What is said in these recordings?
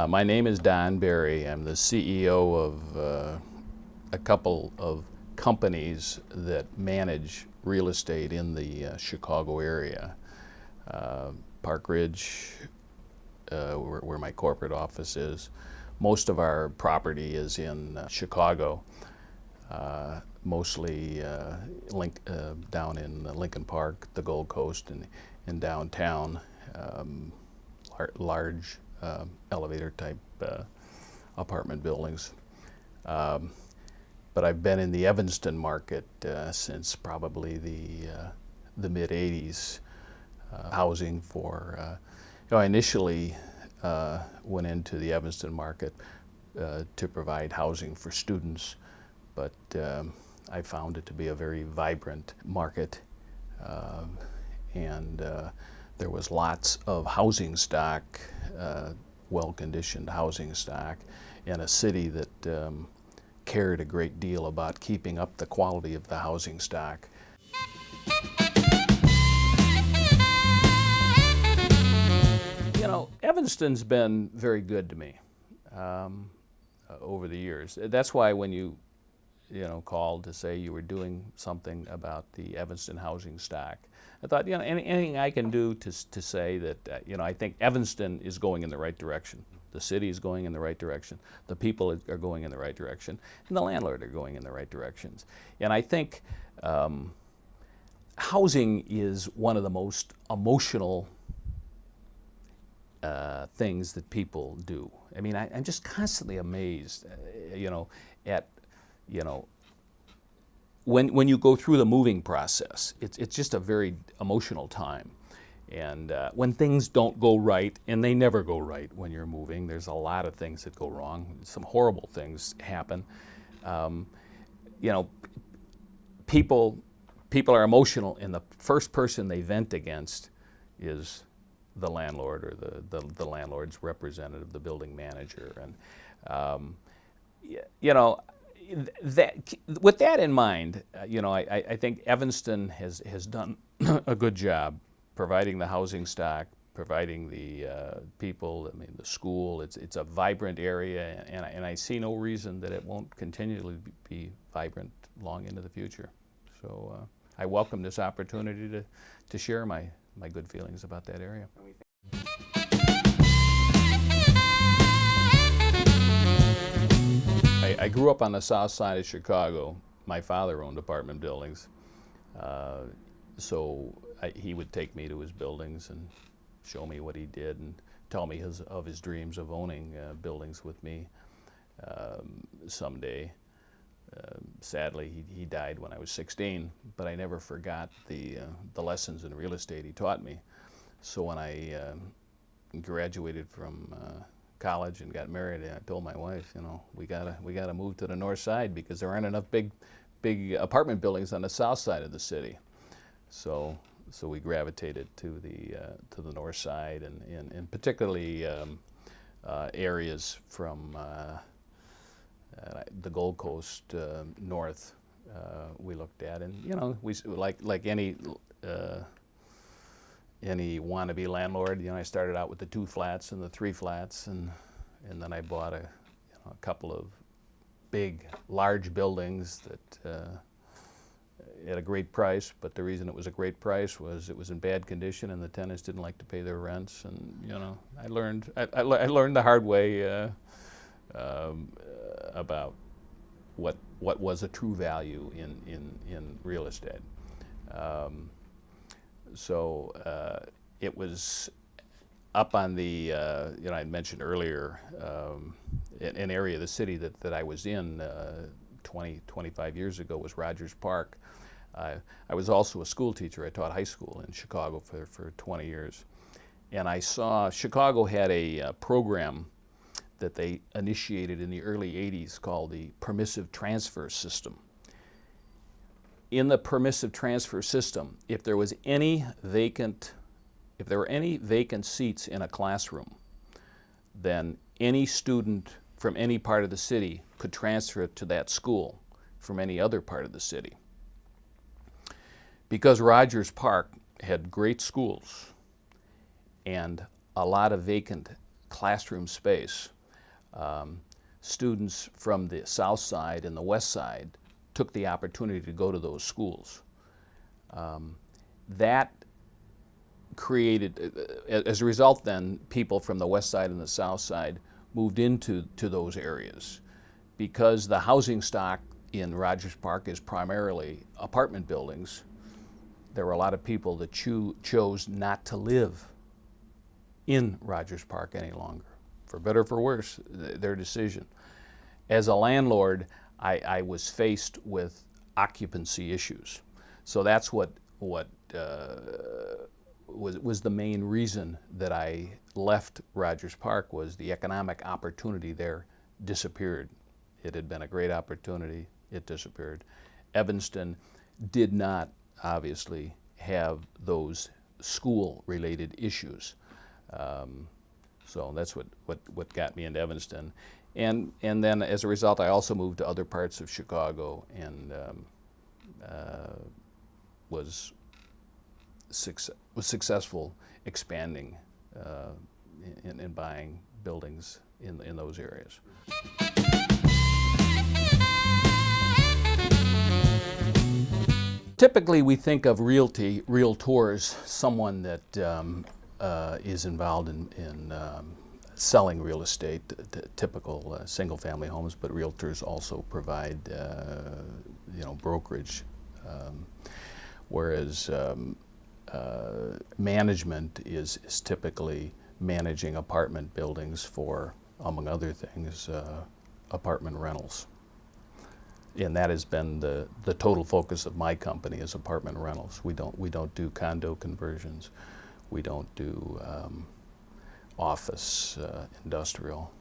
My name is Don Berry. I'm the CEO of a couple of companies that manage real estate in the Chicago area. Park Ridge, where my corporate office is. Most of our property is in Chicago, mostly down in Lincoln Park, the Gold Coast, and downtown. Large elevator type apartment buildings. But I've been in the Evanston market since probably the mid 80s. Housing for, I initially went into the Evanston market to provide housing for students, but I found it to be a very vibrant market, and there was lots of housing stock, well-conditioned housing stock, in a city that cared a great deal about keeping up the quality of the housing stock. You know, Evanston's been very good to me over the years. That's why when you called to say you were doing something about the Evanston housing stock, I thought, anything I can do to say that, I think Evanston is going in the right direction. The city is going in the right direction. The people are going in the right direction. And the landlord are going in the right directions. And I think housing is one of the most emotional things that people do. I mean, I'm just constantly amazed, at when you go through the moving process. It's just a very emotional time. And when things don't go right, and they never go right when you're moving, there's a lot of things that go wrong. Some horrible things happen. People are emotional, and the first person they vent against is the landlord or the landlord's representative, the building manager. And with that in mind, I think Evanston has done a good job providing the housing stock, providing the people, the school. It's a vibrant area, and I see no reason that it won't continually be vibrant long into the future. So I welcome this opportunity to share my good feelings about that area. I grew up on the south side of Chicago. My father owned apartment buildings, so he would take me to his buildings and show me what he did and tell me of his dreams of owning buildings with me someday. Sadly, he died when I was 16, but I never forgot the lessons in real estate he taught me. So when I graduated from college and got married, I told my wife, we gotta move to the north side because there aren't enough big apartment buildings on the south side of the city. So we gravitated to the north side, and particularly areas from the Gold Coast north. We looked at, and we like any wannabe landlord. I started out with the 2 flats and the 3 flats, and then I bought a couple of large buildings that at a great price. But the reason it was a great price was it was in bad condition, and the tenants didn't like to pay their rents. And I learned the hard way about what was a true value in real estate. So it was up on the, I mentioned earlier, an area of the city that I was in 25 years ago was Rogers Park. I was also a school teacher. I taught high school in Chicago for 20 years. And I saw Chicago had a program that they initiated in the early 80s called the permissive transfer system. In the permissive transfer system, if there were any vacant seats in a classroom, then any student from any part of the city could transfer to that school from any other part of the city. Because Rogers Park had great schools and a lot of vacant classroom space, students from the south side and the west side took the opportunity to go to those schools. That created, as a result then, people from the west side and the south side moved into those areas. Because the housing stock in Rogers Park is primarily apartment buildings, there were a lot of people that chose not to live in Rogers Park any longer. For better or for worse, their decision. As a landlord, I was faced with occupancy issues. So that's what was the main reason that I left Rogers Park, was the economic opportunity there disappeared. It had been a great opportunity, it disappeared. Evanston did not obviously have those school-related issues. So that's what got me into Evanston. And then as a result, I also moved to other parts of Chicago and was successful expanding and buying buildings in those areas. Typically, we think of realtors, someone that is involved in selling real estate, typical single-family homes, but realtors also provide, brokerage. Whereas management is typically managing apartment buildings for, among other things, apartment rentals. And that has been the total focus of my company, is apartment rentals. We don't do condo conversions. We don't do office, industrial,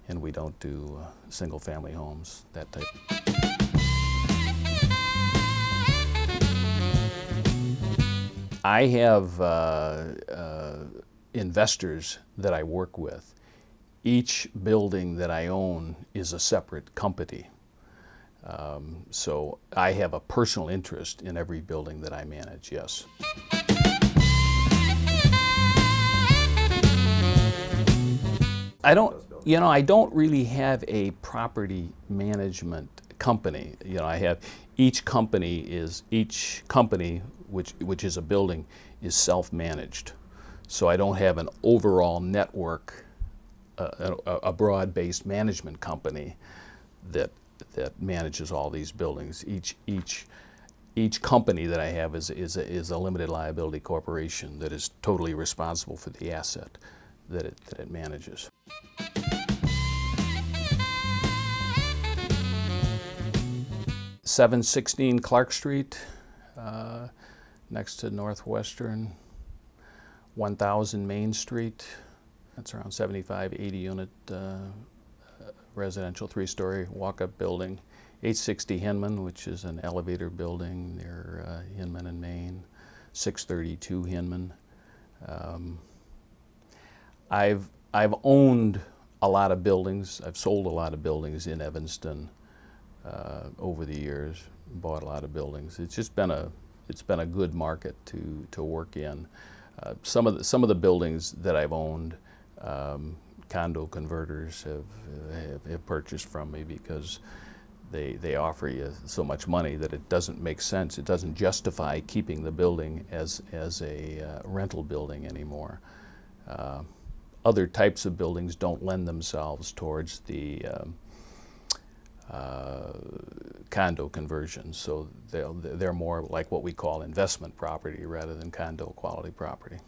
and we don't do single-family homes, that type. I have investors that I work with. Each building that I own is a separate company. So I have a personal interest in every building that I manage, yes. I don't really have a property management company. I have each company, which is a building, is self-managed. So I don't have an overall network, a broad-based management company that manages all these buildings. Each company that I have is a limited liability corporation that is totally responsible for the asset that it manages. (716) Clark Street, next to Northwestern. 1000 Main Street. That's around 75, 80 unit residential 3-story walk-up building. 860 Hinman, which is an elevator building near Hinman and Maine. 632 Hinman. I've owned a lot of buildings. I've sold a lot of buildings in Evanston over the years. Bought a lot of buildings. It's just been a good market to work in. Some of the buildings that I've owned, condo converters have purchased from me because they offer you so much money that it doesn't make sense. It doesn't justify keeping the building as a rental building anymore. Other types of buildings don't lend themselves towards the condo conversions, so they're more like what we call investment property rather than condo quality property.